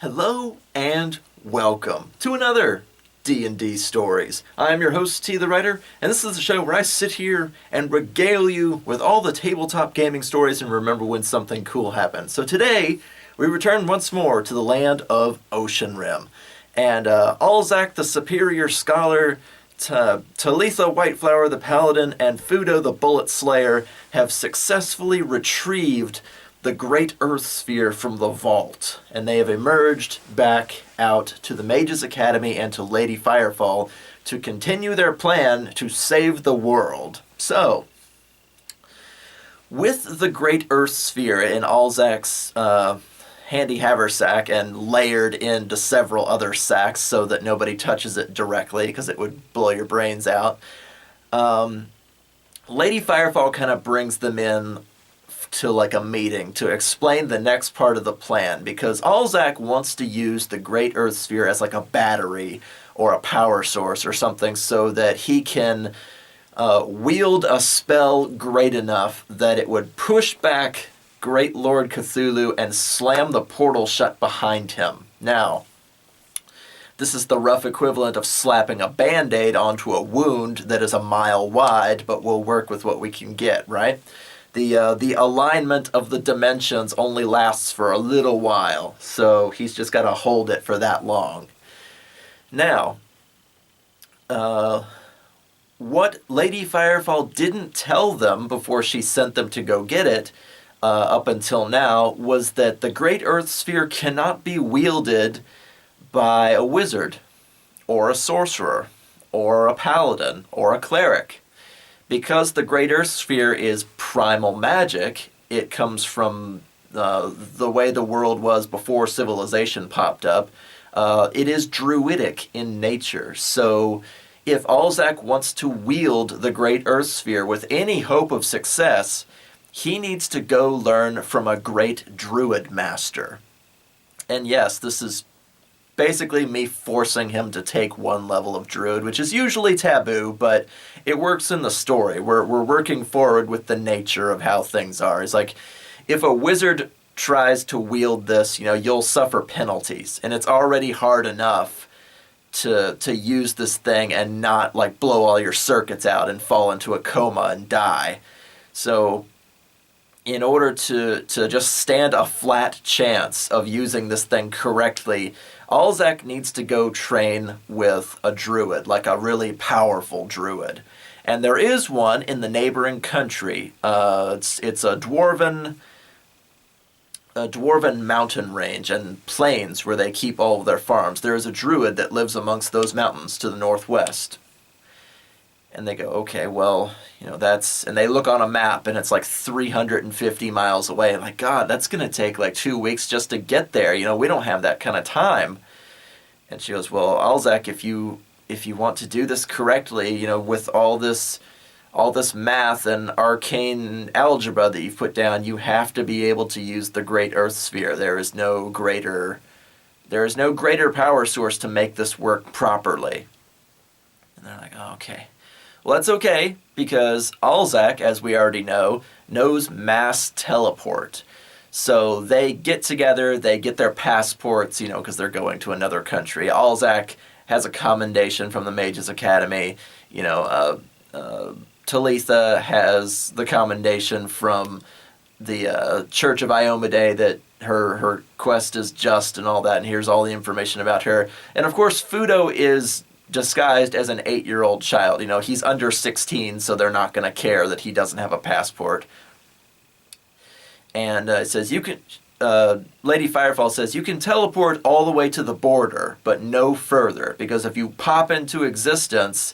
Hello and welcome to another D&D Stories. I'm your host, TheWriter, and this is the show where I sit here and regale you with all the tabletop gaming stories and remember when something cool happened. So today, we return once more to the land of Oceanrim. And Alzack the Superior Scholar, Talitha Whiteflower the Paladin, and Fudo the Bullet Slayer have successfully retrieved the Great Earth Sphere from the vault, and they have emerged back out to the Mages Academy and to Lady Firefall to continue their plan to save the world. So, with the Great Earth Sphere in Alzack's handy haversack and layered into several other sacks so that nobody touches it directly because it would blow your brains out, Lady Firefall kind of brings them in to like a meeting to explain the next part of the plan, because Alzack wants to use the Great Earth Sphere as like a battery or a power source or something so that he can wield a spell great enough that it would push back Great Lord Cthulhu and slam the portal shut behind him. Now, this is the rough equivalent of slapping a Band-Aid onto a wound that is a mile wide, but we'll work with what we can get, right? The alignment of the dimensions only lasts for a little while, so he's just got to hold it for that long. Now, what Lady Firefall didn't tell them before she sent them to go get it, up until now, was that the Great Earth Sphere cannot be wielded by a wizard, or a sorcerer, or a paladin, or a cleric. Because the Great Earth Sphere is primal magic, it comes from the way the world was before civilization popped up. It is druidic in nature. So if Alzack wants to wield the Great Earth Sphere with any hope of success, he needs to go learn from a great druid master. And yes, this is basically me forcing him to take one level of druid, which is usually taboo, but it works in the story. We're working forward with the nature of how things are. It's like, if a wizard tries to wield this, you'll suffer penalties, and it's already hard enough to use this thing and not, like, blow all your circuits out and fall into a coma and die. So, in order to just stand a flat chance of using this thing correctly, Alzack needs to go train with a druid, like a really powerful druid. And there is one in the neighboring country. It's a dwarven mountain range and plains where they keep all of their farms. There is a druid that lives amongst those mountains to the northwest. And they go, okay, well, that's... And they look on a map, and it's like 350 miles away. And like, God, that's going to take like 2 weeks just to get there. We don't have that kind of time. And she goes, well, Alzack, if you want to do this correctly, with all this math and arcane algebra that you've put down, you have to be able to use the Great Earth Sphere. There is no greater power source to make this work properly. And they're like, oh, okay. Well, that's okay, because Alzack, as we already know, knows mass teleport. So they get together, they get their passports, because they're going to another country. Alzack has a commendation from the Mages Academy. Talitha has the commendation from the Church of Iomedae that her quest is just and all that, and here's all the information about her. And of course, Fudo is disguised as an 8-year-old child. He's under 16, so they're not going to care that he doesn't have a passport. And it says, Lady Firefall says, you can teleport all the way to the border, but no further, because if you pop into existence,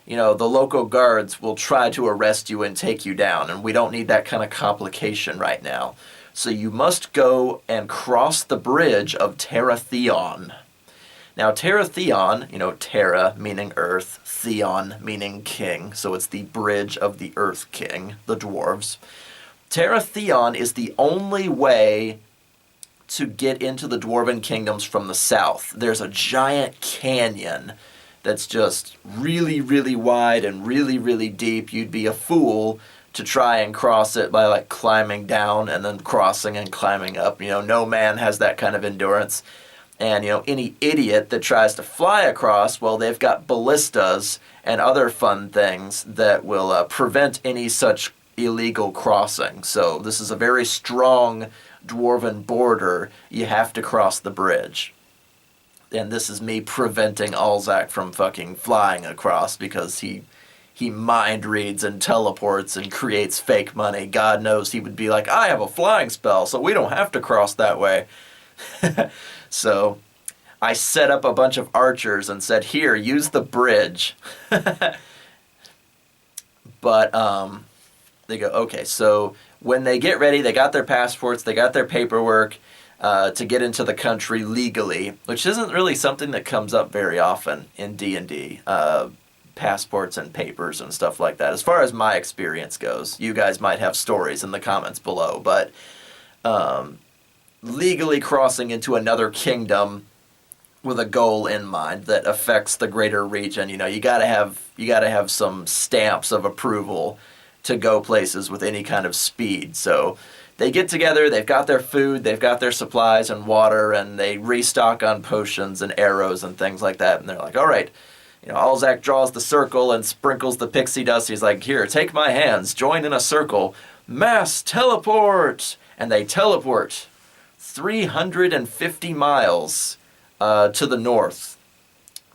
the local guards will try to arrest you and take you down, and we don't need that kind of complication right now. So you must go and cross the bridge of Theon. Now, Theon, Terra meaning earth, Theon meaning king, so it's the bridge of the Earth King, the dwarves. Theon is the only way to get into the Dwarven kingdoms from the south. There's a giant canyon that's just really, really wide and really, really deep. You'd be a fool to try and cross it by like climbing down and then crossing and climbing up. You know, no man has that kind of endurance. And, any idiot that tries to fly across, well, they've got ballistas and other fun things that will prevent any such illegal crossing. So this is a very strong dwarven border. You have to cross the bridge. And this is me preventing Alzack from fucking flying across because he mind reads and teleports and creates fake money. God knows he would be like, I have a flying spell, so we don't have to cross that way. So I set up a bunch of archers and said, here, use the bridge. But they go, okay, so when they get ready, they got their passports, they got their paperwork to get into the country legally, which isn't really something that comes up very often in D&D. Passports and papers and stuff like that. As far as my experience goes, you guys might have stories in the comments below, but legally crossing into another kingdom with a goal in mind that affects the greater region, you gotta have some stamps of approval to go places with any kind of speed. So they get together, they've got their food, they've got their supplies and water, and they restock on potions and arrows and things like that, and they're like, all right. Alzack draws the circle and sprinkles the pixie dust. He's like, here, take my hands, join in a circle, mass teleport! And they teleport 350 miles to the north,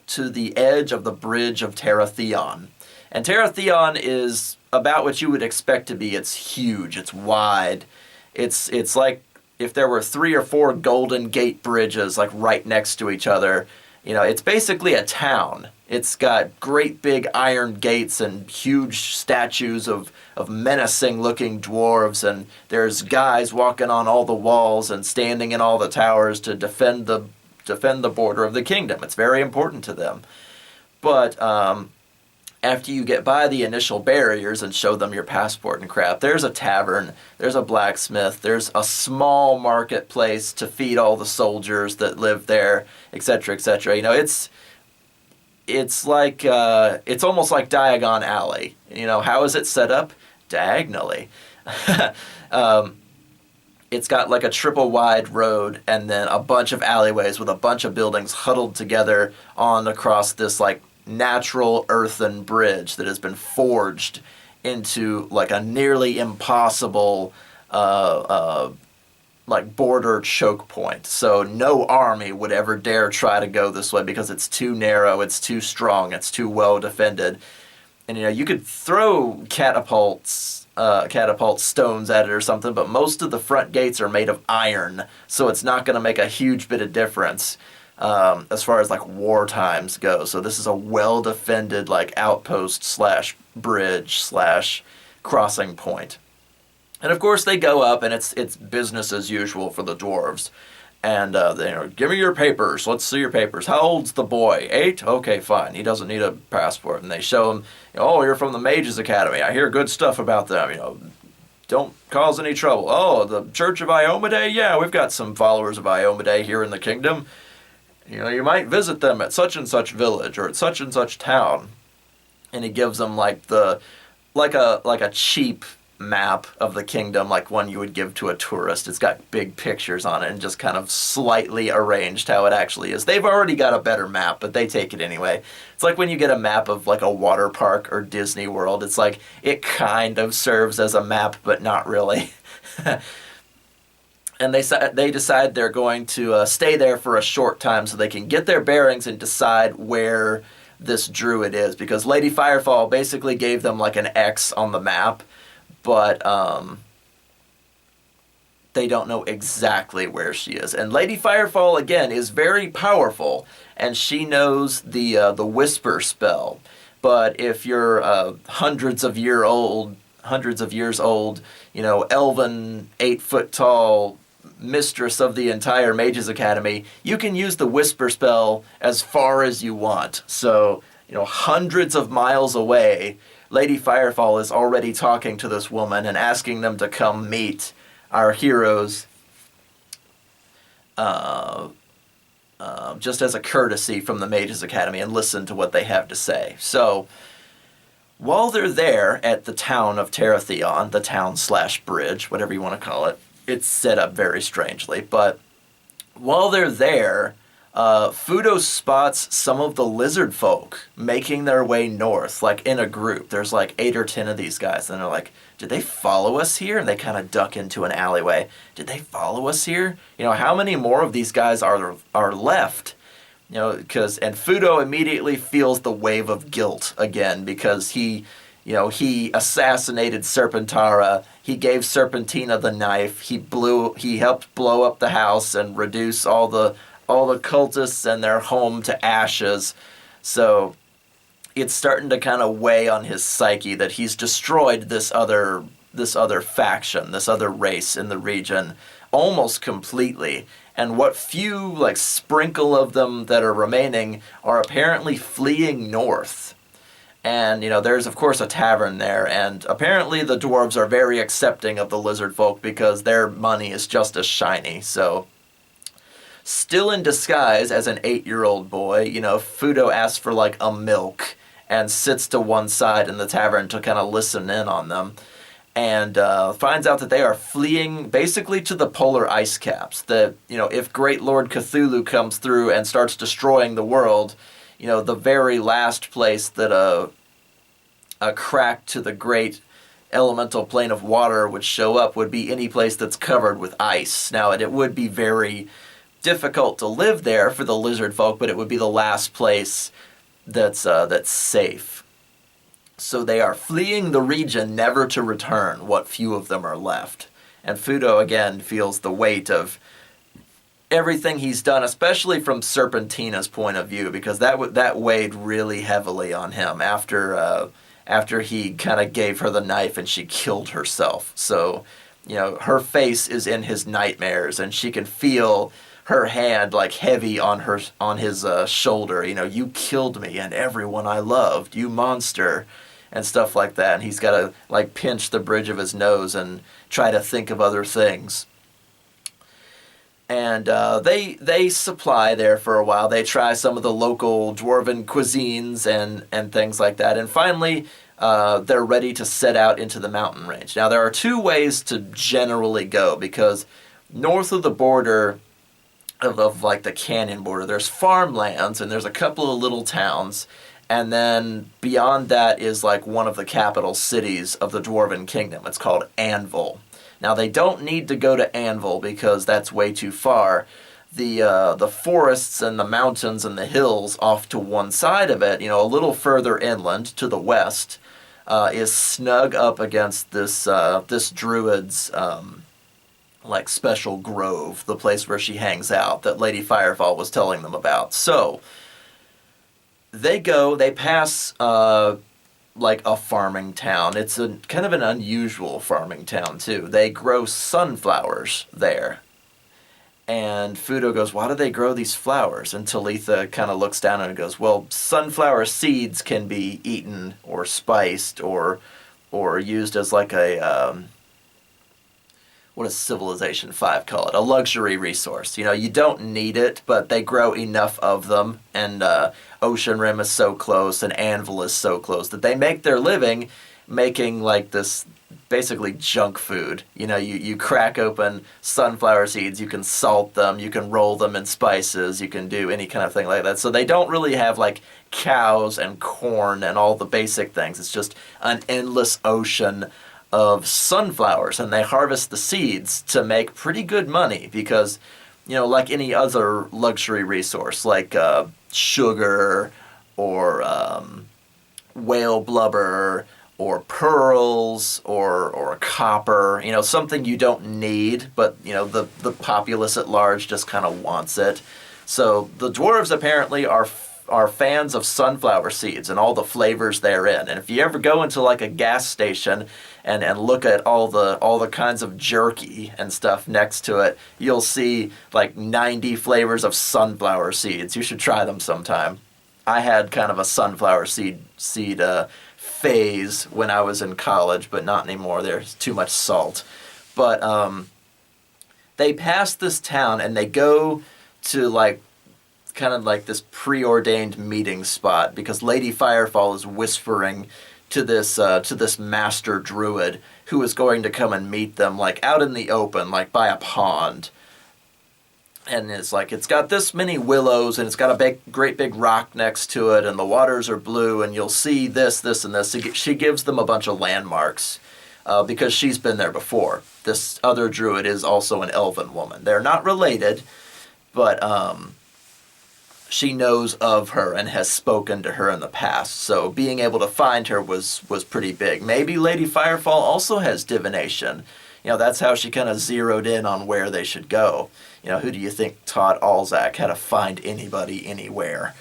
to the edge of the bridge of Theon. And Theon is about what you would expect to be. It's huge, it's wide. It's like if there were 3 or 4 Golden Gate bridges like right next to each other. It's basically a town. It's got great big iron gates and huge statues of menacing-looking dwarves, and there's guys walking on all the walls and standing in all the towers to defend the border of the kingdom. It's very important to them. But after you get by the initial barriers and show them your passport and crap, there's a tavern, there's a blacksmith, there's a small marketplace to feed all the soldiers that live there, etc., etc. It's like it's almost like Diagon Alley. How is it set up? Diagonally. It's got like a triple wide road and then a bunch of alleyways with a bunch of buildings huddled together on across this like natural earthen bridge that has been forged into like a nearly impossible like border choke point. So no army would ever dare try to go this way because it's too narrow, it's too strong, it's too well defended. And you could throw catapult stones at it or something, but most of the front gates are made of iron, so it's not going to make a huge bit of difference as far as like war times go. So this is a well defended like outpost / bridge / crossing point. And of course they go up, and it's business as usual for the dwarves. And give me your papers. Let's see your papers. How old's the boy? 8? Okay, fine. He doesn't need a passport. And they show him, oh, you're from the Mages Academy. I hear good stuff about them. Don't cause any trouble. Oh, the Church of Iomedae? Yeah, we've got some followers of Iomedae here in the kingdom. You might visit them at such and such village or at such and such town. And he gives them like a cheap map of the kingdom, like one you would give to a tourist. It's got big pictures on it and just kind of slightly arranged how it actually is. They've already got a better map, but they take it anyway. It's like when you get a map of like a water park or Disney World. It's like it kind of serves as a map, but not really. And they decide they're going to stay there for a short time so they can get their bearings and decide where this druid is, because Lady Firefall basically gave them like an X on the map, but they don't know exactly where she is. And Lady Firefall, again, is very powerful, and she knows the whisper spell. But if you're hundreds of years old, elven, 8-foot-tall mistress of the entire Mages Academy, you can use the whisper spell as far as you want. So, hundreds of miles away, Lady Firefall is already talking to this woman and asking them to come meet our heroes just as a courtesy from the Mages Academy and listen to what they have to say. So, while they're there at the town of Theon, the town / bridge, whatever you want to call it, it's set up very strangely, but while they're there, Fudo spots some of the lizard folk making their way north, like in a group. There's like 8 or 10 of these guys, and they're like, did they follow us here? And they kind of duck into an alleyway. Did they follow us here? You know, how many more of these guys are left? You know, and Fudo immediately feels the wave of guilt again because he assassinated Serpentara. He gave Serpentina the knife. He helped blow up the house and reduce all the cultists and their home to ashes. So it's starting to kind of weigh on his psyche that he's destroyed this other faction, this other race in the region almost completely. And what few, like, sprinkle of them that are remaining are apparently fleeing north. And, you know, there's, of course, a tavern there, and apparently the dwarves are very accepting of the lizard folk because their money is just as shiny. So, still in disguise as an 8-year-old boy, you know, Fudo asks for, like, a milk and sits to one side in the tavern to kind of listen in on them. And finds out that they are fleeing basically to the polar ice caps. That, you know, if Great Lord Cthulhu comes through and starts destroying the world, you know, the very last place that a crack to the great elemental plane of water would show up would be any place that's covered with ice. Now, it would be very difficult to live there for the lizard folk, but it would be the last place that's safe. So they are fleeing the region, never to return, what few of them are left. And Fudo, again, feels the weight of everything he's done, especially from Serpentina's point of view, because that weighed really heavily on him after he kind of gave her the knife and she killed herself. So, you know, her face is in his nightmares, and she can feel her hand like heavy on his shoulder. You know, you killed me and everyone I loved, you monster, and stuff like that. And he's got to like pinch the bridge of his nose and try to think of other things. And they supply there for a while. They try some of the local dwarven cuisines and things like that. And finally, they're ready to set out into the mountain range. Now, there are 2 ways to generally go, because north of the border of like the canyon border, there's farmlands and there's a couple of little towns, and then beyond that is like one of the capital cities of the Dwarven Kingdom. It's called Anvil. Now, they don't need to go to Anvil because that's way too far. The forests and the mountains and the hills off to one side of it, you know, a little further inland to the west, is snug up against this druid's like special grove, the place where she hangs out that Lady Firefall was telling them about. So they pass like a farming town. It's a kind of an unusual farming town too. They grow sunflowers there. And Fudo goes, why do they grow these flowers? And Talitha kind of looks down and goes, well, sunflower seeds can be eaten or spiced or used as like a what does Civilization 5 call it? A luxury resource. You know, you don't need it, but they grow enough of them, and Oceanrim is so close, and Anvil is so close, that they make their living making, like, this basically junk food. You know, you crack open sunflower seeds, you can salt them, you can roll them in spices, you can do any kind of thing like that. So they don't really have, like, cows and corn and all the basic things. It's just an endless ocean of sunflowers, and they harvest the seeds to make pretty good money because, you know, like any other luxury resource, like sugar or whale blubber or pearls or copper, you know, something you don't need, but, you know, the populace at large just kind of wants it. So the dwarves apparently are fans of sunflower seeds and all the flavors therein. And if you ever go into like a gas station and look at all the kinds of jerky and stuff next to it, you'll see like 90 flavors of sunflower seeds. You should try them sometime. I had kind of a sunflower seed phase when I was in college, but not anymore. There's too much salt. But they pass this town and they go to like kind of like this preordained meeting spot because Lady Firefall is whispering to this master druid who is going to come and meet them like out in the open, like by a pond. And it's like, it's got this many willows, and it's got a great big rock next to it, and the waters are blue, and you'll see this, this, and this. She gives them a bunch of landmarks because she's been there before. This other druid is also an elven woman. They're not related, but she knows of her and has spoken to her in the past. So being able to find her was pretty big. Maybe Lady Firefall also has divination. That's how she kind of zeroed in on where they should go. Who do you think taught Alzack how to find anybody anywhere?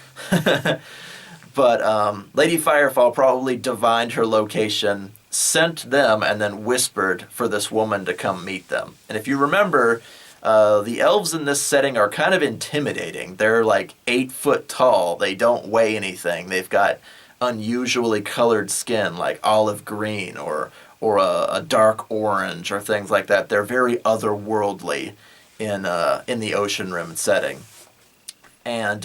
But Lady Firefall probably divined her location, sent them, and then whispered for this woman to come meet them. And if you remember, the elves in this setting are kind of intimidating. They're like 8 foot tall. They don't weigh anything. They've got unusually colored skin, like olive green or a dark orange or things like that. They're very otherworldly in the Oceanrim setting. And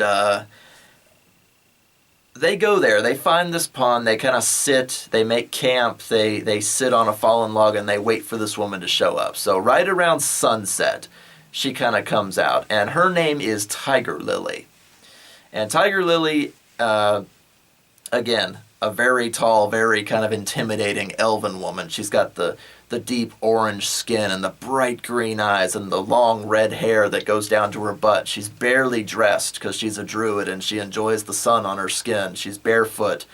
they go there. They find this pond. They kind of sit. They make camp. They sit on a fallen log and they wait for this woman to show up. So right around sunset, she kind of comes out. And her name is Tiger Lily. And Tiger Lily, again, a very tall, very kind of intimidating elven woman. She's got the deep orange skin and the bright green eyes and the long red hair that goes down to her butt. She's barely dressed because she's a druid and she enjoys the sun on her skin. She's barefoot.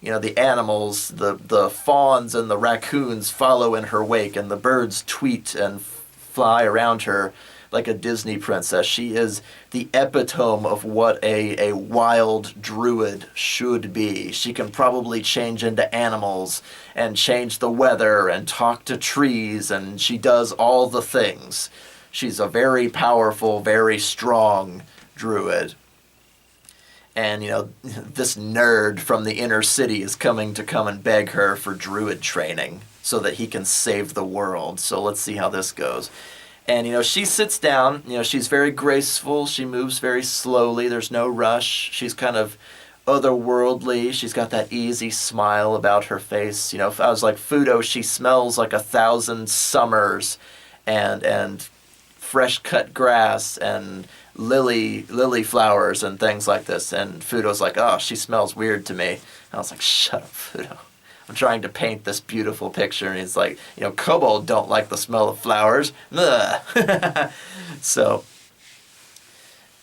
The animals, the fawns and the raccoons follow in her wake, and the birds tweet and fly around her like a Disney princess. She is the epitome of what a wild druid should be. She can probably change into animals and change the weather and talk to trees, and she does all the things. She's a very powerful, very strong druid. And, this nerd from the inner city is coming to come and beg her for druid training so that he can save the world. So let's see how this goes. And, she sits down. She's very graceful. She moves very slowly. There's no rush. She's kind of otherworldly. She's got that easy smile about her face. If I was like Fudo, she smells like 1,000 summers and fresh cut grass and lily flowers and things like this. And Fudo's like, oh, she smells weird to me. And I was like, shut up, Fudo. I'm trying to paint this beautiful picture, and he's like, kobold don't like the smell of flowers. So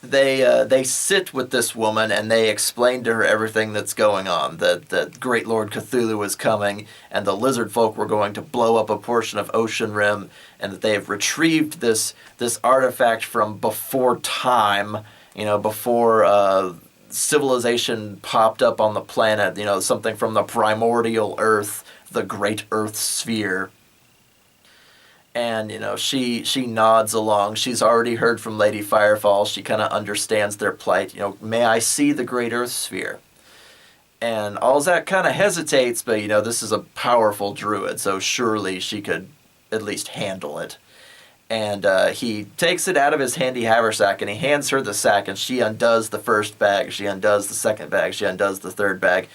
they sit with this woman, and they explain to her everything that's going on, that Great Lord Cthulhu is coming, and the lizard folk were going to blow up a portion of Oceanrim, and that they have retrieved this artifact from before time, before civilization popped up on the planet, something from the primordial earth, the great earth sphere. And, she nods along. She's already heard from Lady Firefall. She kind of understands their plight. May I see the great earth sphere? And Alzack kind of hesitates, but, this is a powerful druid, so surely she could at least handle it. And he takes it out of his handy haversack, and he hands her the sack, and she undoes the first bag, she undoes the second bag, she undoes the third bag.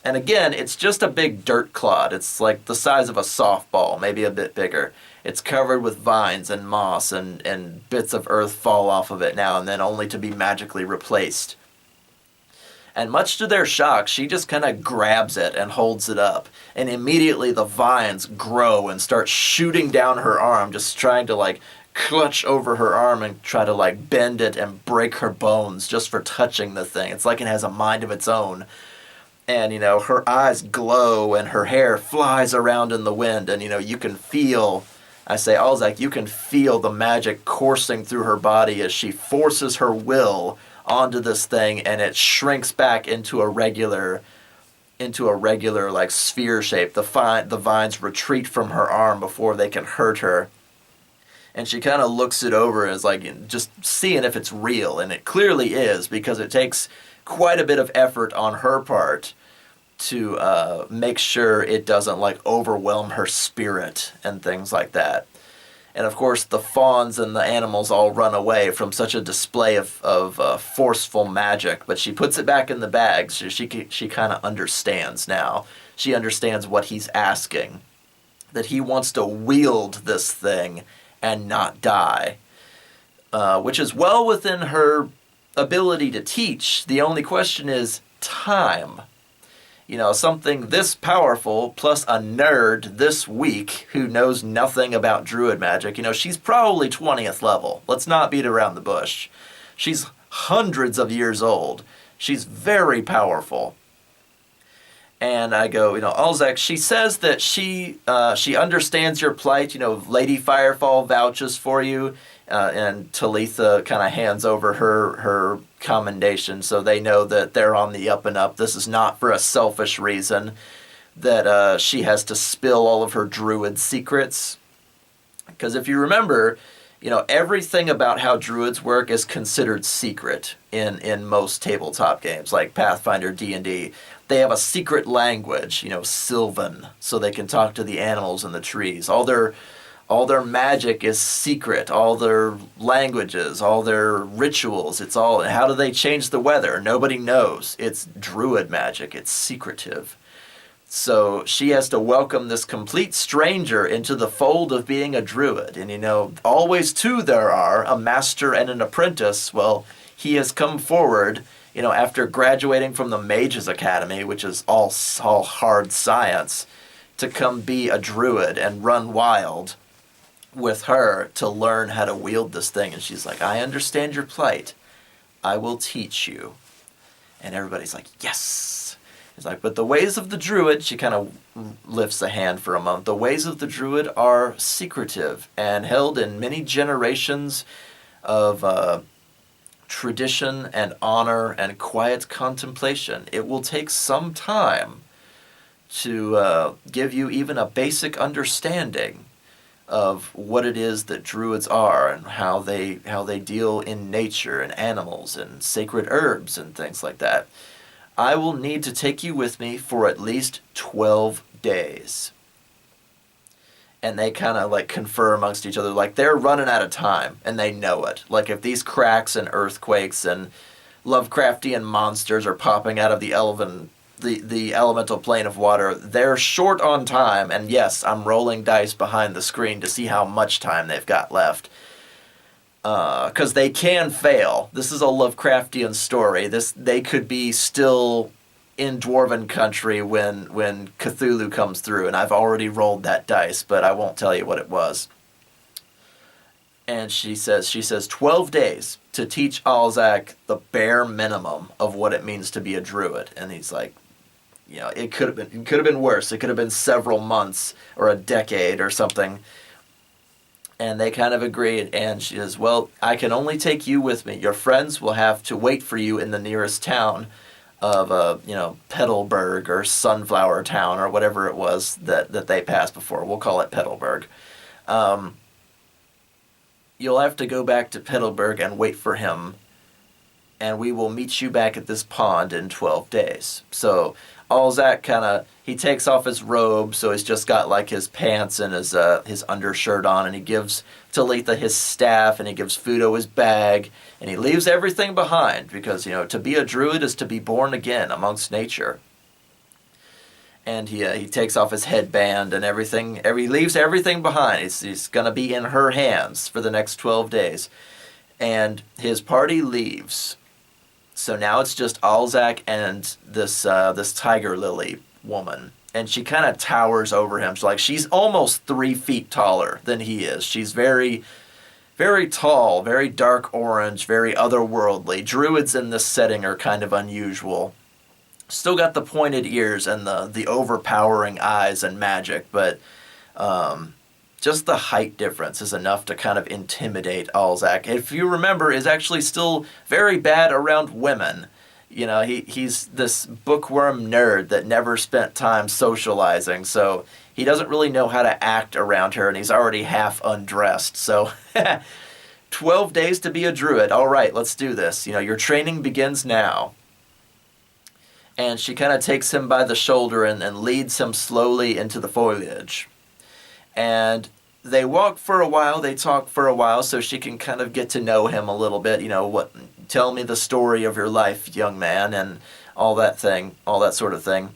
And again, it's just a big dirt clod. It's like the size of a softball, maybe a bit bigger. It's covered with vines and moss, and bits of earth fall off of it now and then, only to be magically replaced. And much to their shock, she just kind of grabs it and holds it up. And immediately the vines grow and start shooting down her arm, just trying to clutch over her arm and try to bend it and break her bones just for touching the thing. It's like it has a mind of its own. And, her eyes glow and her hair flies around in the wind. And, you can feel, I say, Alzack, you can feel the magic coursing through her body as she forces her will onto this thing, and it shrinks back into a regular sphere shape. The vines retreat from her arm before they can hurt her. And she kind of looks it over as just seeing if it's real, and it clearly is, because it takes quite a bit of effort on her part to make sure it doesn't overwhelm her spirit and things like that. And of course, the fawns and the animals all run away from such a display of forceful magic. But she puts it back in the bag. So she kind of understands now. She understands what he's asking. That he wants to wield this thing and not die. which is well within her ability to teach. The only question is time. Something this powerful plus a nerd this weak who knows nothing about druid magic. She's probably 20th level. Let's not beat around the bush. She's hundreds of years old. She's very powerful. And I go, Alzack, she says that she understands your plight. Lady Firefall vouches for you. And Talitha kind of hands over her commendation, so they know that they're on the up and up. This is not for a selfish reason that she has to spill all of her druid secrets. Because if you remember, everything about how druids work is considered secret in most tabletop games, like Pathfinder, D&D. They have a secret language, Sylvan, so they can talk to the animals and the trees. All their magic is secret, all their languages, all their rituals, it's all, how do they change the weather? Nobody knows. It's druid magic, it's secretive. So she has to welcome this complete stranger into the fold of being a druid. And always two there are, a master and an apprentice. Well, he has come forward, after graduating from the Mages Academy, which is all hard science, to come be a druid and run wild with her to learn how to wield this thing. And she's like, I understand your plight. I will teach you. And everybody's like, yes. He's like, but the ways of the druid, she kind of lifts a hand for a moment. The ways of the druid are secretive and held in many generations of tradition and honor and quiet contemplation. It will take some time to give you even a basic understanding of what it is that druids are and how they deal in nature and animals and sacred herbs and things like that. I will need to take you with me for at least 12 days. And they kind of confer amongst each other, they're running out of time and they know it. If these cracks and earthquakes and Lovecraftian monsters are popping out of the elemental plane of water, they're short on time, and yes, I'm rolling dice behind the screen to see how much time they've got left. Because they can fail. This is a Lovecraftian story. They could be still in Dwarven country when Cthulhu comes through, and I've already rolled that dice, but I won't tell you what it was. And she says 12 days to teach Alzack the bare minimum of what it means to be a druid. And he's like, it could have been worse. It could have been several months or a decade or something. And they kind of agreed. And she says, well, I can only take you with me. Your friends will have to wait for you in the nearest town of, Petalburg or Sunflower Town or whatever it was that they passed before. We'll call it Petalburg. You'll have to go back to Petalburg and wait for him. And we will meet you back at this pond in 12 days. So Alzack he takes off his robe, so he's just got his pants and his undershirt on, and he gives Talitha his staff, and he gives Fudo his bag, and he leaves everything behind, because, to be a druid is to be born again amongst nature. And he takes off his headband and everything, he leaves everything behind. He's going to be in her hands for the next 12 days. And his party leaves. So now it's just Alzack and this tiger lily woman, and she kind of towers over him. She's almost 3 feet taller than he is. She's very, very tall, very dark orange, very otherworldly. Druids in this setting are kind of unusual. Still got the pointed ears and the overpowering eyes and magic, but just the height difference is enough to kind of intimidate Alzack. If you remember, is actually still very bad around women. He's this bookworm nerd that never spent time socializing, so he doesn't really know how to act around her, and he's already half undressed. So 12 days to be a druid. All right, let's do this. Your training begins now. And she kind of takes him by the shoulder and leads him slowly into the foliage. And they walk for a while, they talk for a while, so she can kind of get to know him a little bit. Tell me the story of your life, young man, and all that sort of thing.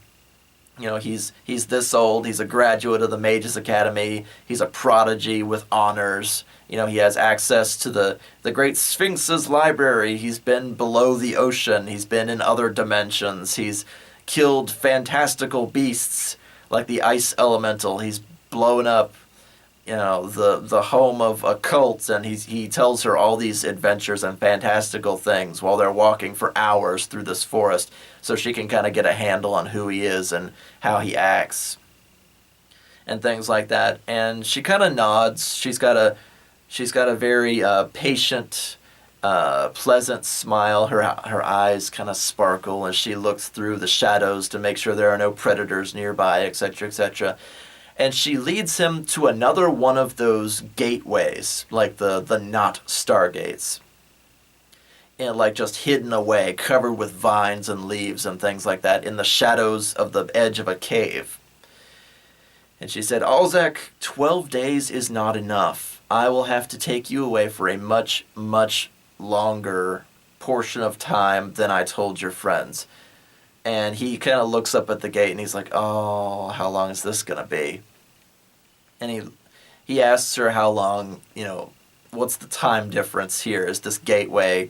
He's this old, he's a graduate of the Mages Academy, he's a prodigy with honors, He has access to the Great Sphinx's library. He's been below the ocean. He's been in other dimensions. He's killed fantastical beasts like the ice elemental. He's blown up, the home of a cult, and he tells her all these adventures and fantastical things while they're walking for hours through this forest, so she can kind of get a handle on who he is and how he acts and things like that. And she kind of nods. She's got a very patient, pleasant smile. Her eyes kind of sparkle as she looks through the shadows to make sure there are no predators nearby, etc., etc. And she leads him to another one of those gateways, like the not stargates. And like just hidden away, covered with vines and leaves and things like that, in the shadows of the edge of a cave. And she said, Alzack, 12 days is not enough. I will have to take you away for a much, much longer portion of time than I told your friends. And he kind of looks up at the gate and he's like, oh, how long is this going to be? And he asks her how long, what's the time difference here? Is this gateway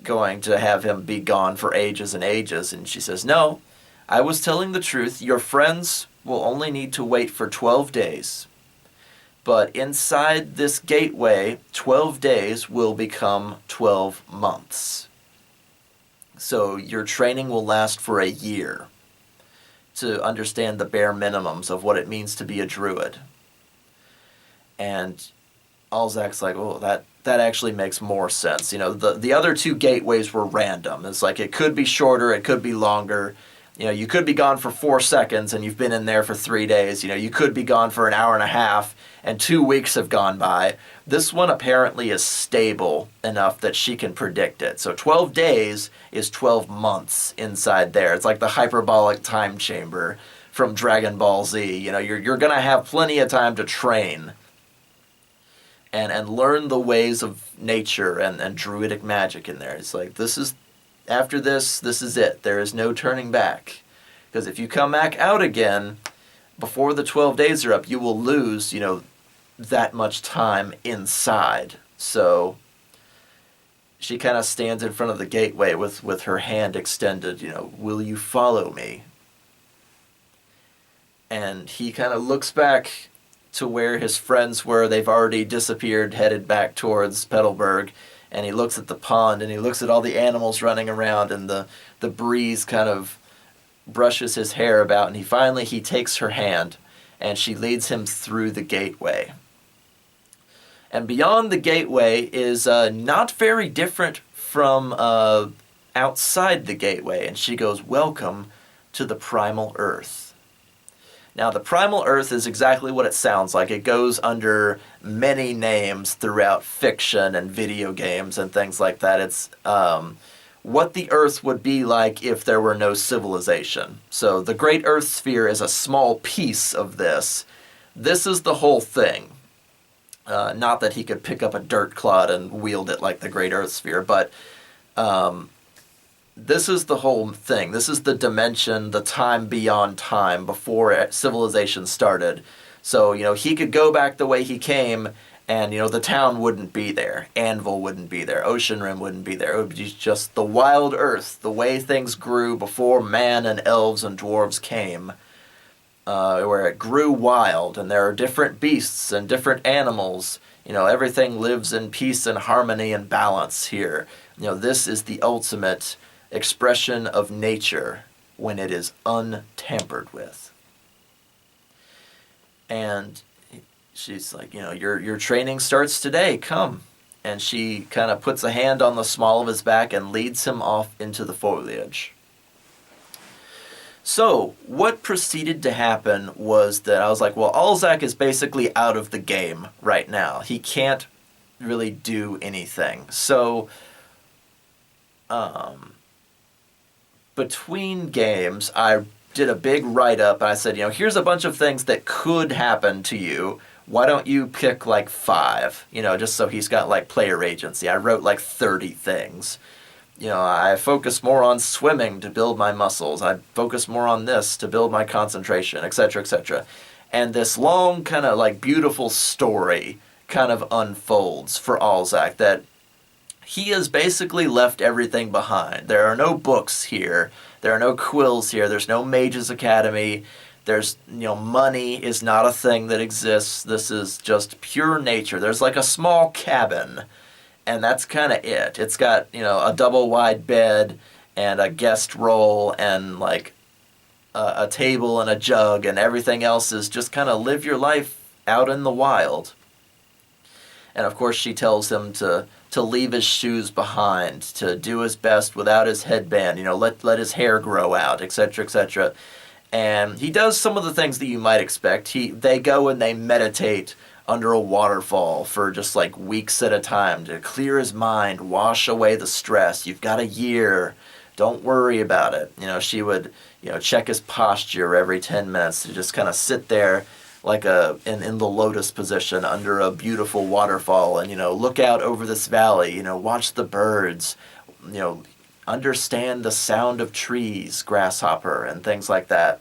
going to have him be gone for ages and ages? And she says, no, I was telling the truth. Your friends will only need to wait for 12 days. But inside this gateway, 12 days will become 12 months. So your training will last for a year to understand the bare minimums of what it means to be a druid. And Alzack's like, oh, that actually makes more sense. The other two gateways were random. It's like it could be shorter, it could be longer. You could be gone for 4 seconds and you've been in there for 3 days. You could be gone for an hour and a half and 2 weeks have gone by. This one apparently is stable enough that she can predict it. So 12 days is 12 months inside there. It's like the hyperbolic time chamber from Dragon Ball Z. You're going to have plenty of time to train and learn the ways of nature and druidic magic in there. It's like, after this is it. There is no turning back. Because if you come back out again before the 12 days are up, you will lose, that much time inside. So she kind of stands in front of the gateway with her hand extended, will you follow me? And he kind of looks back to where his friends were. They've already disappeared, headed back towards Petalburg. And he looks at the pond, and he looks at all the animals running around, and the breeze kind of brushes his hair about, and he takes her hand, and she leads him through the gateway. And beyond the gateway is not very different from outside the gateway, and she goes, welcome to the Primal Earth. Now, the Primal Earth is exactly what it sounds like. It goes under many names throughout fiction and video games and things like that. It's what the Earth would be like if there were no civilization. So the Great Earth Sphere is a small piece of this. This is the whole thing. Not that he could pick up a dirt clod and wield it like the Great Earth Sphere, but this is the whole thing. This is the dimension, the time beyond time, before civilization started. So, he could go back the way he came, and, the town wouldn't be there. Anvil wouldn't be there. Oceanrim wouldn't be there. It would be just the wild earth, the way things grew before man and elves and dwarves came, where it grew wild, and there are different beasts and different animals. Everything lives in peace and harmony and balance here. This is the ultimate expression of nature when it is untampered with. And she's like, your training starts today, come. And she kind of puts a hand on the small of his back and leads him off into the foliage. So, what proceeded to happen was that I was like, well, Alzack is basically out of the game right now. He can't really do anything. So, between games, I did a big write-up, and I said, here's a bunch of things that could happen to you. Why don't you pick, 5, just so he's got, player agency. I wrote, 30 things. I focus more on swimming to build my muscles. I focus more on this to build my concentration, etc., etc. And this long, kind of, beautiful story kind of unfolds for Alzack, that he has basically left everything behind. There are no books here. There are no quills here. There's no Mages Academy. There's, money is not a thing that exists. This is just pure nature. There's like a small cabin, and that's kind of it. It's got, a double wide bed and a guest roll and like a table and a jug, and everything else is just kind of live your life out in the wild. And of course she tells him to leave his shoes behind, to do his best without his headband, let his hair grow out, etc., etc. And he does some of the things that you might expect. They go and they meditate under a waterfall for just like weeks at a time to clear his mind, wash away the stress. You've got a year. Don't worry about it. She would, check his posture every 10 minutes to just kind of sit there like in the lotus position under a beautiful waterfall and, look out over this valley, watch the birds, understand the sound of trees, grasshopper, and things like that.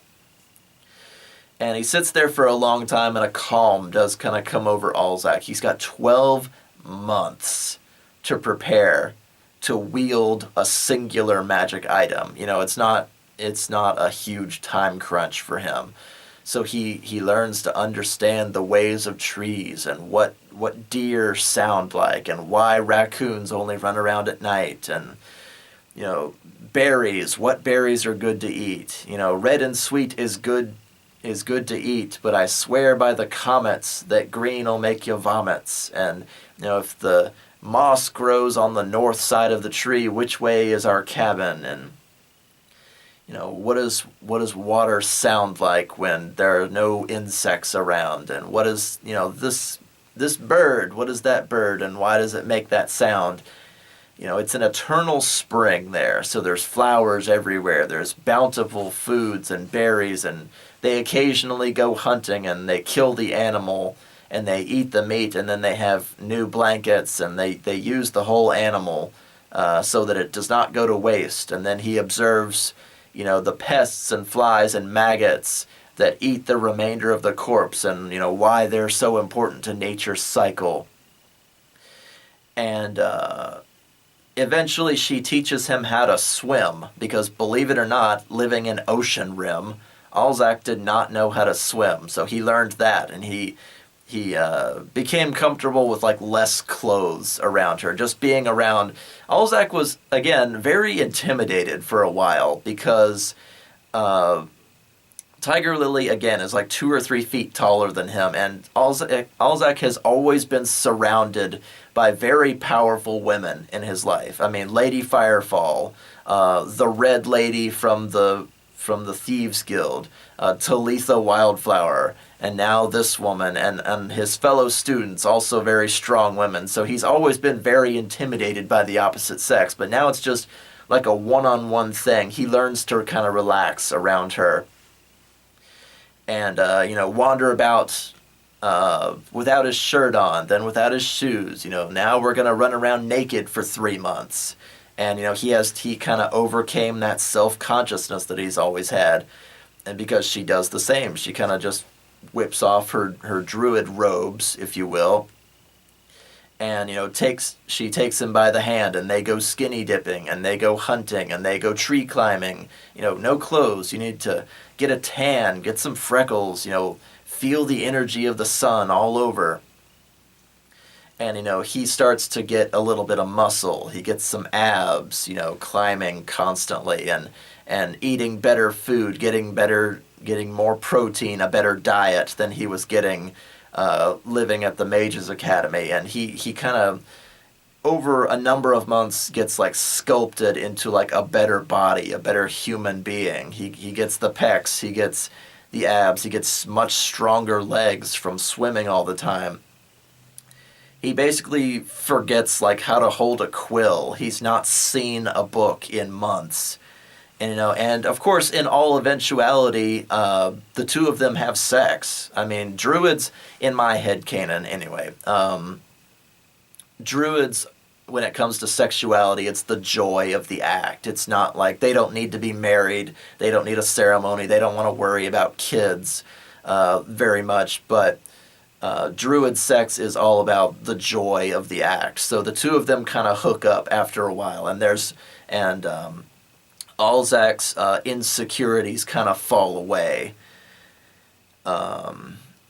And he sits there for a long time, and a calm does kind of come over Alzack. He's got 12 months to prepare to wield a singular magic item. It's not a huge time crunch for him. So he learns to understand the ways of trees and what deer sound like and why raccoons only run around at night, and berries, what berries are good to eat. Red and sweet is good to eat, but I swear by the comets that green'll make you vomits. And if the moss grows on the north side of the tree, which way is our cabin? And what does water sound like when there are no insects around? And what is this bird? What is that bird? And why does it make that sound? It's an eternal spring there, so there's flowers everywhere. There's bountiful foods and berries, and they occasionally go hunting and they kill the animal and they eat the meat, and then they have new blankets, and they use the whole animal so that it does not go to waste. And then he observes, the pests and flies and maggots that eat the remainder of the corpse, and, why they're so important to nature's cycle. And eventually she teaches him how to swim, because believe it or not, living in Oceanrim, Alzack did not know how to swim. So he learned that, and he became comfortable with like less clothes around her, just being around. Alzack was, again, very intimidated for a while, because Tiger Lily, again, is like 2 or 3 feet taller than him, and Alzack has always been surrounded by very powerful women in his life. I mean, Lady Firefall, the Red Lady from the Thieves Guild, Talitha Wildflower, and now this woman, and his fellow students, also very strong women. So he's always been very intimidated by the opposite sex, but now it's just like a one-on-one thing. He learns to kind of relax around her and, wander about without his shirt on, then without his shoes. Now we're going to run around naked for 3 months. And, he kind of overcame that self-consciousness that he's always had. And because she does the same, she kind of just whips off her druid robes, if you will. And, she takes him by the hand, and they go skinny dipping, and they go hunting, and they go tree climbing. No clothes. You need to get a tan, get some freckles, feel the energy of the sun all over. And, he starts to get a little bit of muscle. He gets some abs, climbing constantly and eating better food, getting more protein, a better diet than he was getting living at the Mages Academy. And he kind of, over a number of months, gets like sculpted into like a better body, a better human being. He gets the pecs, he gets the abs, he gets much stronger legs from swimming all the time. He basically forgets like how to hold a quill. He's not seen a book in months. And, and of course, in all eventuality, the two of them have sex. I mean, druids, in my headcanon anyway, druids, when it comes to sexuality, it's the joy of the act. It's not like they don't need to be married. They don't need a ceremony. They don't want to worry about kids very much. But Druid sex is all about the joy of the act. So the two of them kind of hook up after a while, and Alzack's insecurities kind of fall away.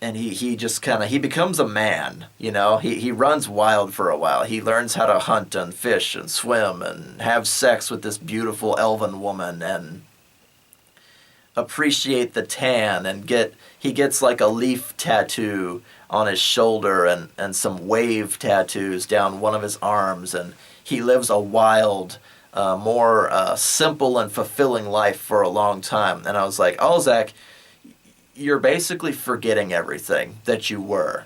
And he just kind of, he becomes a man, you know. He runs wild for a while. He learns how to hunt and fish and swim and have sex with this beautiful elven woman and appreciate the tan, and he gets like a leaf tattoo on his shoulder and some wave tattoos down one of his arms, and he lives a wild, more simple and fulfilling life for a long time. And I was like, Alzack, you're basically forgetting everything that you were.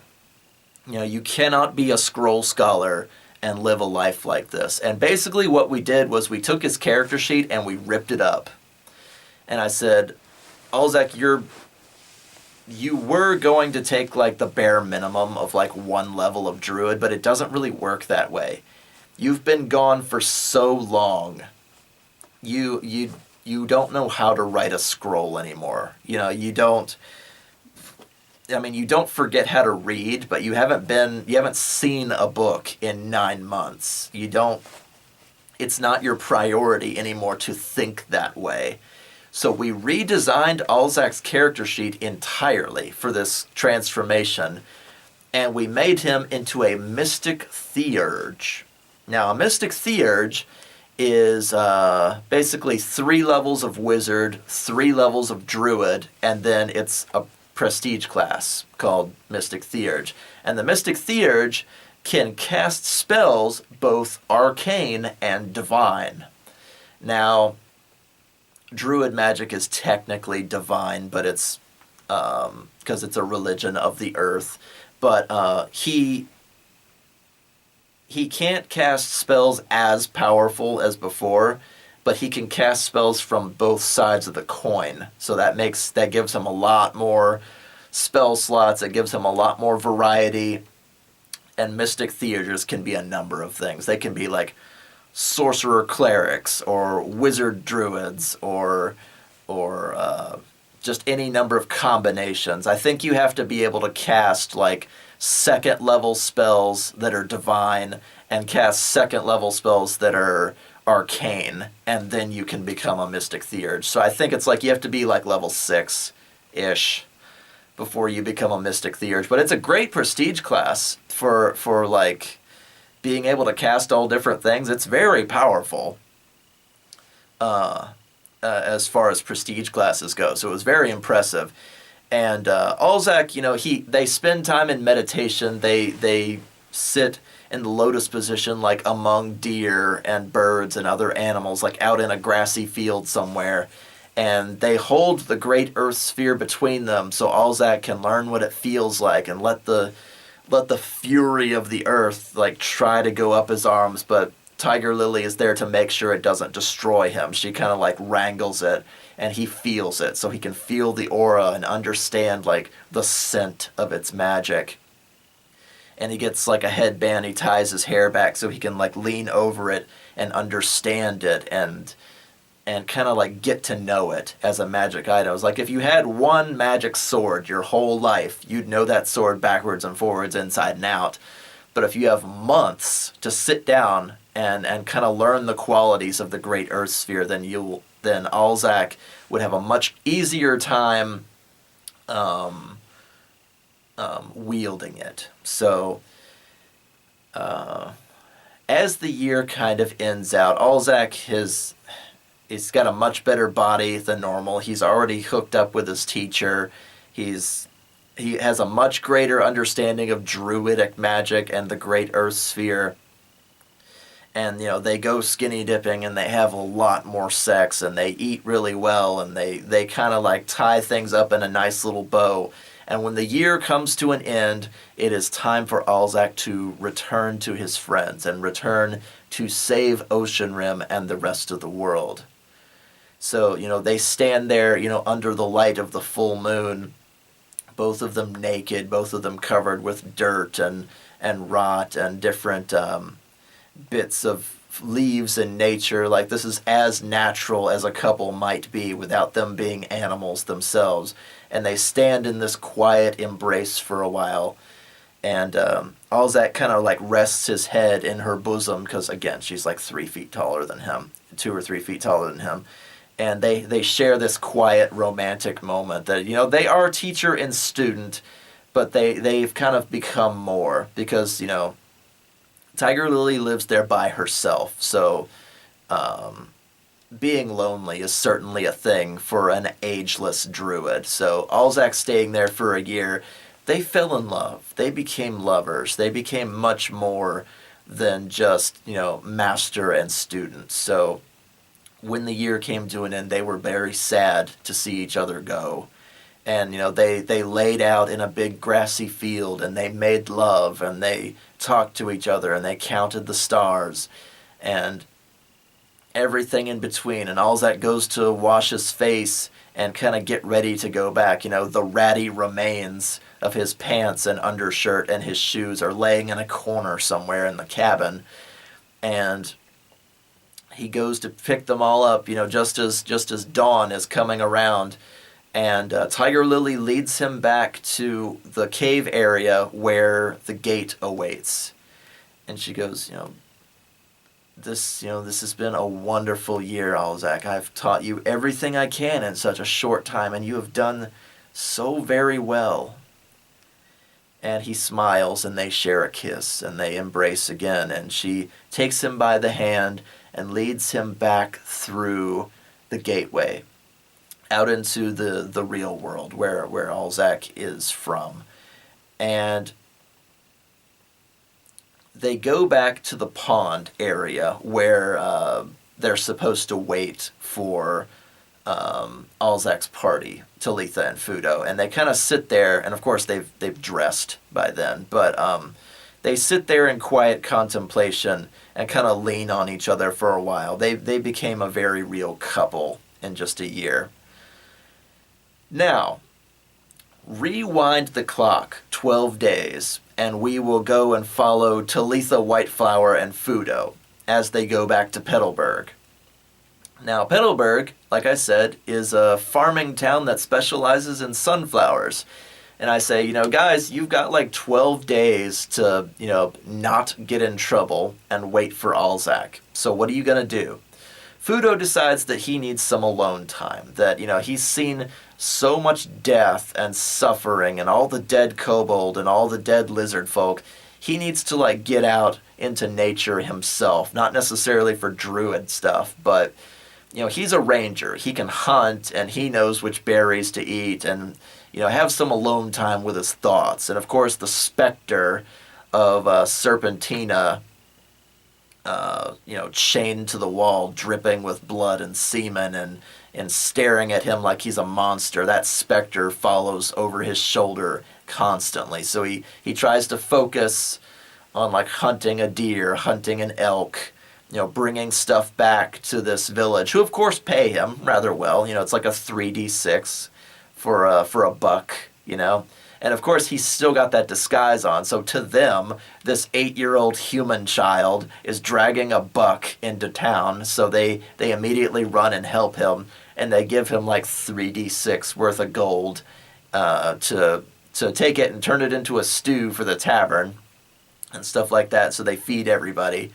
You know, you cannot be a scroll scholar and live a life like this. And basically what we did was we took his character sheet and we ripped it up. And I said, Alzack, you were going to take like the bare minimum of like one level of druid, but it doesn't really work that way. You've been gone for so long. You don't know how to write a scroll anymore. You know, you don't forget how to read, but you haven't seen a book in 9 months. It's not your priority anymore to think that way. So we redesigned Alzack's character sheet entirely for this transformation, and we made him into a mystic theurge. Now, a mystic theurge is basically 3 levels of wizard, 3 levels of druid, and then it's a prestige class called Mystic Theurge. And the Mystic Theurge can cast spells both arcane and divine. Now, druid magic is technically divine, but it's because it's a religion of the earth. But he can't cast spells as powerful as before, but he can cast spells from both sides of the coin. So that gives him a lot more spell slots. It gives him a lot more variety. And Mystic Theurges can be a number of things. They can be like sorcerer clerics or wizard druids or just any number of combinations. I think you have to be able to cast like second level spells that are divine and cast second level spells that are arcane, and then you can become a Mystic Theurge. So I think it's like you have to be like level 6-ish before you become a Mystic Theurge. But it's a great prestige class for like being able to cast all different things. It's very powerful as far as prestige classes go. So it was very impressive. And Alzack, you know, they spend time in meditation. They sit in the lotus position, like among deer and birds and other animals, like out in a grassy field somewhere. And they hold the great earth sphere between them, so Alzack can learn what it feels like and let the fury of the earth like try to go up his arms. But Tiger Lily is there to make sure it doesn't destroy him. She kind of like wrangles it, and he feels it, so he can feel the aura and understand like the scent of its magic. And he gets like a headband. He ties his hair back so he can like lean over it and understand it and kind of like get to know it as a magic item. It was like if you had one magic sword your whole life, you'd know that sword backwards and forwards, inside and out. But if you have months to sit down and kind of learn the qualities of the great earth sphere, then Alzack would have a much easier time wielding it. So as the year kind of ends out, Alzack he's got a much better body than normal. He's already hooked up with his teacher. He has a much greater understanding of druidic magic and the great earth sphere. And, you know, they go skinny dipping and they have a lot more sex and they eat really well and they kind of like tie things up in a nice little bow. And when the year comes to an end, it is time for Alzack to return to his friends and return to save Oceanrim and the rest of the world. So, you know, they stand there, you know, under the light of the full moon, both of them naked, both of them covered with dirt and rot and different bits of leaves in nature. Like, this is as natural as a couple might be without them being animals themselves. And they stand in this quiet embrace for a while. And Alzack kind of like rests his head in her bosom because, again, she's like 3 feet taller than him, 2 or 3 feet taller than him. And they share this quiet romantic moment that, you know, they are teacher and student, but they've kind of become more because, you know, Tiger Lily lives there by herself. So being lonely is certainly a thing for an ageless druid. So Alzac staying there for a year, they fell in love. They became lovers. They became much more than just, you know, master and student. So when the year came to an end, they were very sad to see each other go. And, you know, they laid out in a big grassy field and they made love and they talked to each other and they counted the stars and everything in between. And Alzac goes to wash his face and kind of get ready to go back. You know, the ratty remains of his pants and undershirt and his shoes are laying in a corner somewhere in the cabin. And he goes to pick them all up, you know, just as dawn is coming around. And Tiger Lily leads him back to the cave area where the gate awaits. And she goes, this has been a wonderful year, Alzac. I've taught you everything I can in such a short time, and you have done so very well. And he smiles, and they share a kiss, and they embrace again. And she takes him by the hand and leads him back through the gateway out into the real world where Alzac is from. And they go back to the pond area where they're supposed to wait for Alzac's party, Talitha and Fudo. And they kind of sit there, and of course they've dressed by then, but they sit there in quiet contemplation and kind of lean on each other for a while. They became a very real couple in just a year. Now, rewind the clock 12 days, and we will go and follow Talitha Whiteflower and Fudo as they go back to Petalburg. Now, Petalburg, like I said, is a farming town that specializes in sunflowers. And I say, guys, you've got like 12 days to, not get in trouble and wait for Alzac. So what are you going to do? Fudo decides that he needs some alone time, that, he's seen so much death and suffering and all the dead kobold and all the dead lizard folk. He needs to, get out into nature himself, not necessarily for druid stuff, but, he's a ranger. He can hunt, and he knows which berries to eat and, have some alone time with his thoughts. And, of course, the specter of Serpentina, chained to the wall, dripping with blood and semen and staring at him like he's a monster. That specter follows over his shoulder constantly. So he tries to focus on hunting a deer, hunting an elk, bringing stuff back to this village, who of course pay him rather well. It's like a 3d6 for a buck, And of course, he's still got that disguise on. So to them, this 8-year-old human child is dragging a buck into town. So they immediately run and help him. And they give him 3d6 worth of gold to take it and turn it into a stew for the tavern and stuff like that. So they feed everybody.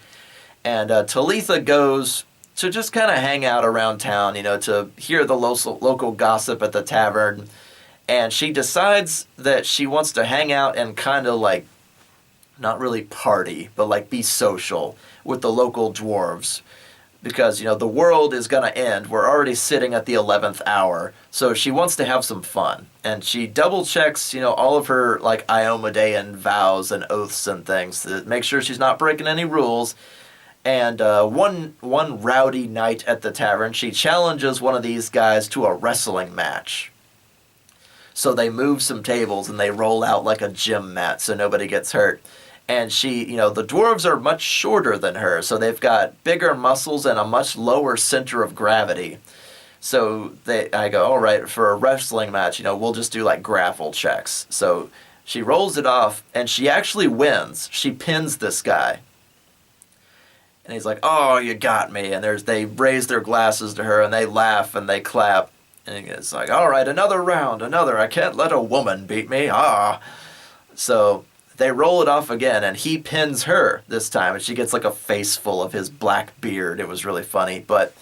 And Talitha goes to just kind of hang out around town, to hear the local gossip at the tavern. And she decides that she wants to hang out and kind of not really party, but be social with the local dwarves. Because, the world is going to end. We're already sitting at the 11th hour. So she wants to have some fun. And she double checks, all of her Iomedean vows and oaths and things to make sure she's not breaking any rules. And one rowdy night at the tavern, she challenges one of these guys to a wrestling match. So they move some tables and they roll out like a gym mat so nobody gets hurt. And she, the dwarves are much shorter than her, so they've got bigger muscles and a much lower center of gravity. So I go, all right, for a wrestling match, we'll just do grapple checks. So she rolls it off and she actually wins. She pins this guy. And he's like, oh, you got me. And they raise their glasses to her and they laugh and they clap. And it's like, all right, another round, another. I can't let a woman beat me. Ah. So they roll it off again, and he pins her this time, and she gets like a face full of his black beard. It was really funny, but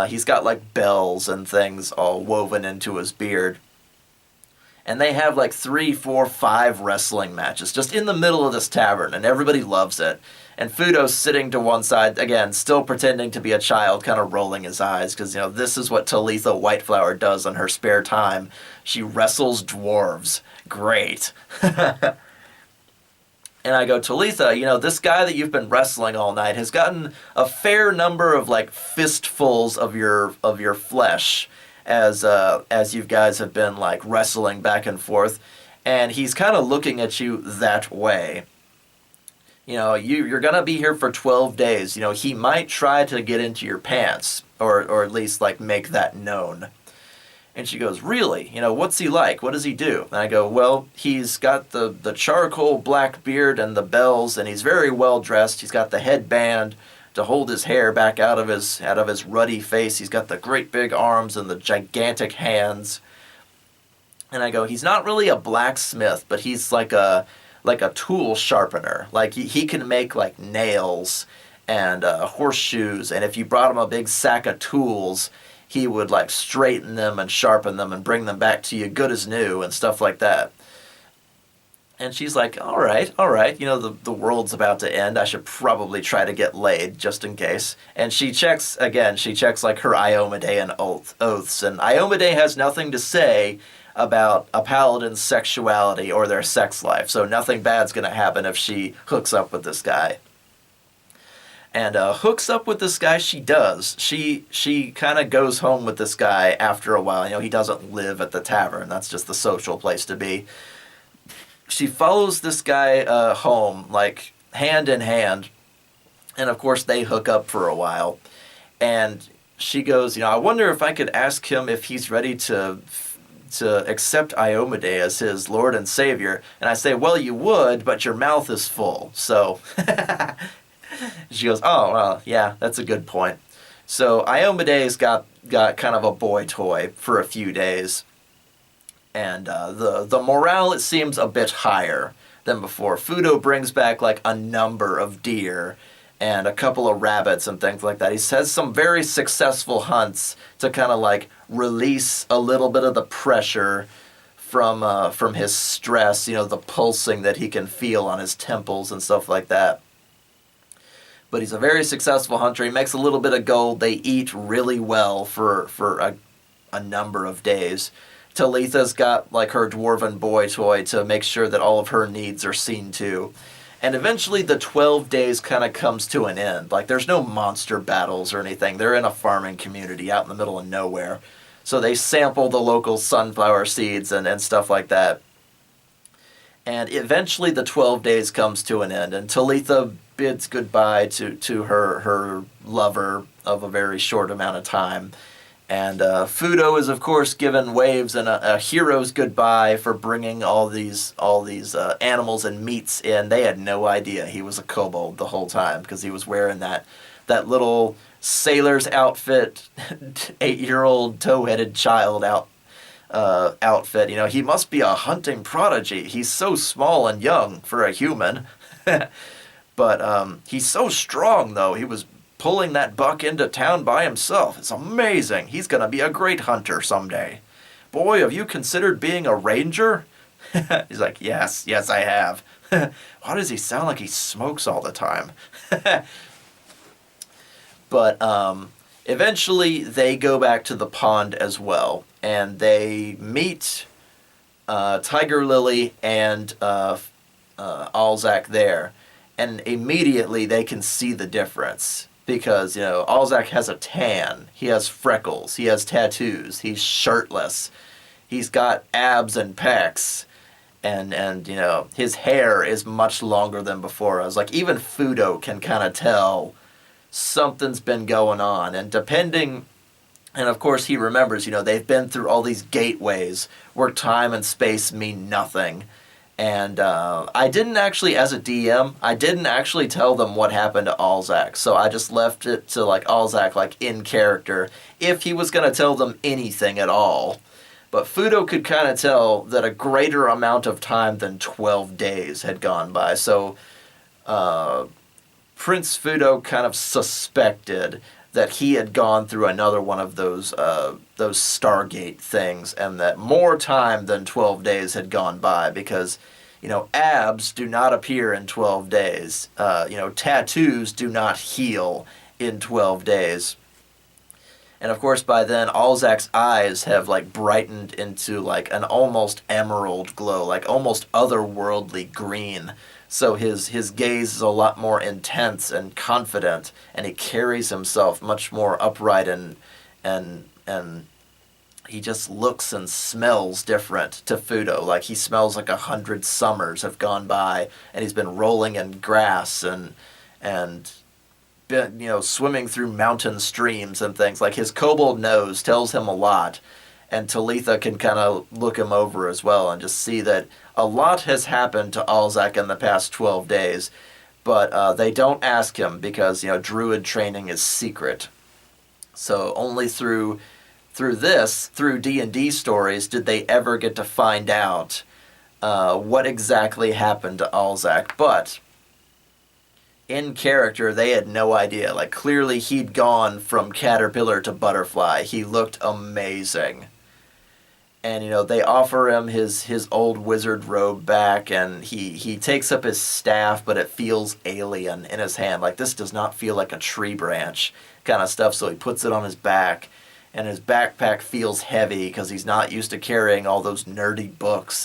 he's got like bells and things all woven into his beard. And they have like 3, 4, 5 wrestling matches just in the middle of this tavern, and everybody loves it. And Fudo's sitting to one side, again, still pretending to be a child, kind of rolling his eyes, because, this is what Talitha Whiteflower does in her spare time. She wrestles dwarves. Great. And I go, Talitha, this guy that you've been wrestling all night has gotten a fair number of, like, fistfuls of your flesh as you guys have been, like, wrestling back and forth. And he's kind of looking at you that way. You're going to be here for 12 days. He might try to get into your pants, or at least, like, make that known. And she goes, really? What's he like? What does he do? And I go, well, he's got the charcoal black beard and the bells, and he's very well dressed. He's got the headband to hold his hair back out of his ruddy face. He's got the great big arms and the gigantic hands. And I go, he's not really a blacksmith, but he's like a tool sharpener. Like he can make like nails and horseshoes, and if you brought him a big sack of tools, he would like straighten them and sharpen them and bring them back to you good as new and stuff like that. And she's like, all right, the world's about to end. I should probably try to get laid just in case. And she checks like her Iomedean oaths, and Iomede has nothing to say about a paladin's sexuality or their sex life, so nothing bad's going to happen if she hooks up with this guy. And hooks up with this guy she does. She kind of goes home with this guy after a while. He doesn't live at the tavern. That's just the social place to be. She follows this guy home, like, hand in hand. And, of course, they hook up for a while. And she goes, I wonder if I could ask him if he's ready to accept Iomede as his Lord and Savior. And I say, well, you would, but your mouth is full. So she goes, oh, well, yeah, that's a good point. So Iomede's got kind of a boy toy for a few days. And the morale, it seems, a bit higher than before. Fudo brings back like a number of deer and a couple of rabbits and things like that. He has some very successful hunts to kind of like release a little bit of the pressure from his stress, the pulsing that he can feel on his temples and stuff like that. But he's a very successful hunter. He makes a little bit of gold. They eat really well for a number of days. Talitha's got like her dwarven boy toy to make sure that all of her needs are seen to. And eventually the 12 days kind of comes to an end. Like, there's no monster battles or anything. They're in a farming community out in the middle of nowhere. So they sample the local sunflower seeds and stuff like that. And eventually the 12 days comes to an end. And Talitha bids goodbye to her lover of a very short amount of time. And Fudo is, of course, given waves and a hero's goodbye for bringing all these animals and meats in. They had no idea he was a kobold the whole time because he was wearing that little sailor's outfit, 8-year-old toe-headed child outfit. He must be a hunting prodigy. He's so small and young for a human. But he's so strong, though. He was pulling that buck into town by himself. It's amazing. He's going to be a great hunter someday. Boy, have you considered being a ranger? He's like, yes, I have. Why does he sound like he smokes all the time? But eventually they go back to the pond as well, and they meet Tiger Lily and Alzack there, and immediately they can see the difference. Because, Alzack has a tan, he has freckles, he has tattoos, he's shirtless, he's got abs and pecs, and his hair is much longer than before. I was like, even Fudo can kind of tell something's been going on. And of course he remembers, they've been through all these gateways where time and space mean nothing. And I didn't actually, as a DM, I didn't actually tell them what happened to Alzack. So I just left it to, like, Alzack, like, in character, if he was going to tell them anything at all. But Fudo could kind of tell that a greater amount of time than 12 days had gone by. So Prince Fudo kind of suspected that he had gone through another one of those Stargate things, and that more time than 12 days had gone by, because, abs do not appear in 12 days. Tattoos do not heal in 12 days. And of course, by then, Alzack's eyes have brightened into an almost emerald glow, almost otherworldly green. So his gaze is a lot more intense and confident, and he carries himself much more upright, and he just looks and smells different to Fudo. He smells like 100 summers have gone by, and he's been rolling in grass and been, swimming through mountain streams and things. His kobold nose tells him a lot, and Talitha can kind of look him over as well and just see that a lot has happened to Alzack in the past 12 days, but they don't ask him because, druid training is secret. So only through D&D stories, did they ever get to find out what exactly happened to Alzack. But in character, they had no idea. Clearly he'd gone from caterpillar to butterfly. He looked amazing. And, they offer him his old wizard robe back, and he takes up his staff, but it feels alien in his hand. This does not feel like a tree branch kind of stuff, so he puts it on his back, and his backpack feels heavy because he's not used to carrying all those nerdy books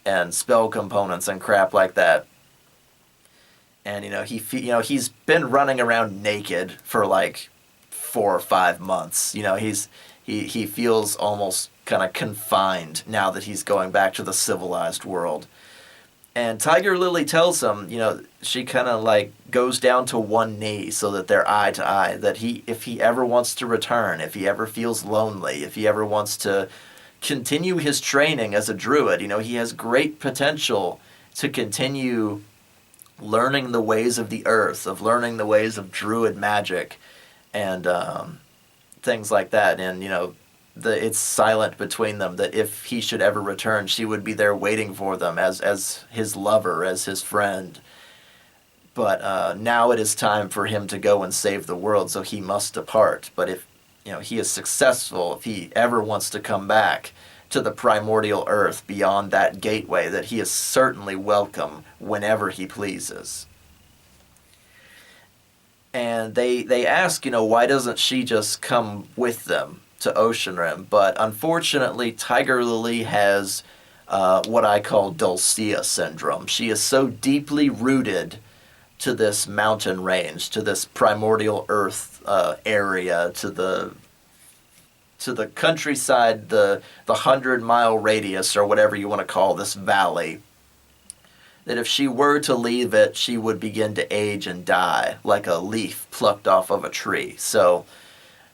and spell components and crap like that. And, he's been running around naked for 4 or 5 months. He feels almost kind of confined now that he's going back to the civilized world. And Tiger Lily tells him, she kind of goes down to one knee so that they're eye to eye, that if he ever wants to return, if he ever feels lonely, if he ever wants to continue his training as a druid, he has great potential to continue learning the ways of the earth, of learning the ways of druid magic, and things like that. And, it's silent between them that if he should ever return, she would be there waiting for them as his lover, as his friend. But now it is time for him to go and save the world, so he must depart. But if he is successful, if he ever wants to come back to the primordial earth beyond that gateway, that he is certainly welcome whenever he pleases. And they ask, why doesn't she just come with them to Oceanrim? But unfortunately, Tiger Lily has what I call Dulcea syndrome. She is so deeply rooted to this mountain range, to this primordial earth area, to the countryside, the 100-mile radius, or whatever you want to call this valley, that if she were to leave it, she would begin to age and die like a leaf plucked off of a tree. So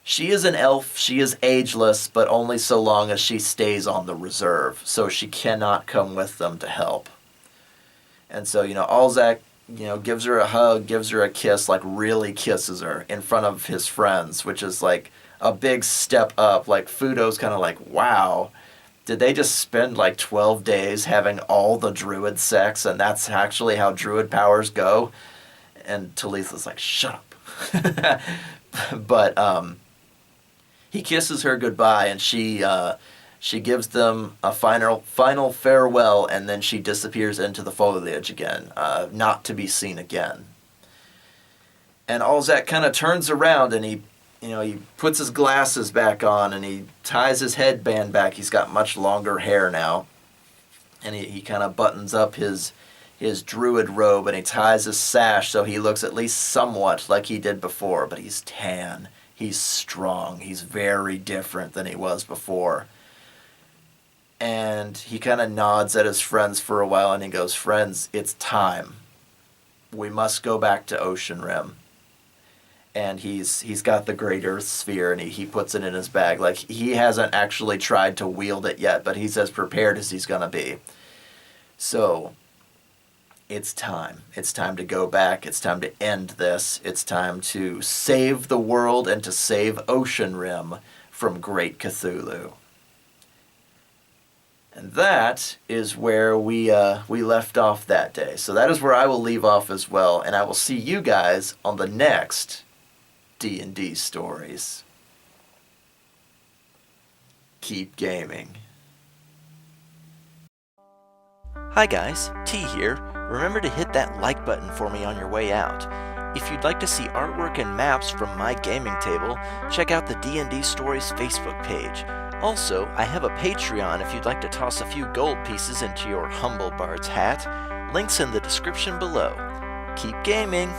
she is an elf, she is ageless, but only so long as she stays on the reserve. So she cannot come with them to help. And so, Alzack, gives her a hug, gives her a kiss, really kisses her in front of his friends, which is a big step up. Fudo's kind of wow, did they just spend 12 days having all the druid sex, and that's actually how druid powers go? And Talitha's shut up. But he kisses her goodbye, and she gives them a final farewell, and then she disappears into the foliage again, not to be seen again. And Alzack kind of turns around, and he puts his glasses back on, and he ties his headband back. He's got much longer hair now, and he kind of buttons up his druid robe, and he ties his sash so he looks at least somewhat like he did before, but he's tan. He's strong. He's very different than he was before. And he kind of nods at his friends for a while, and he goes, "Friends, it's time. We must go back to Oceanrim." And he's got the Great Earth Sphere, and he puts it in his bag. He hasn't actually tried to wield it yet, but he's as prepared as he's going to be. So it's time. It's time to go back. It's time to end this. It's time to save the world and to save Oceanrim from Great Cthulhu. And that is where we left off that day. So that is where I will leave off as well, and I will see you guys on the next D&D stories. Keep gaming. Hi guys, T here. Remember to hit that like button for me on your way out. If you'd like to see artwork and maps from my gaming table, check out the D&D Stories Facebook page. Also, I have a Patreon if you'd like to toss a few gold pieces into your humble bard's hat. Links in the description below. Keep gaming!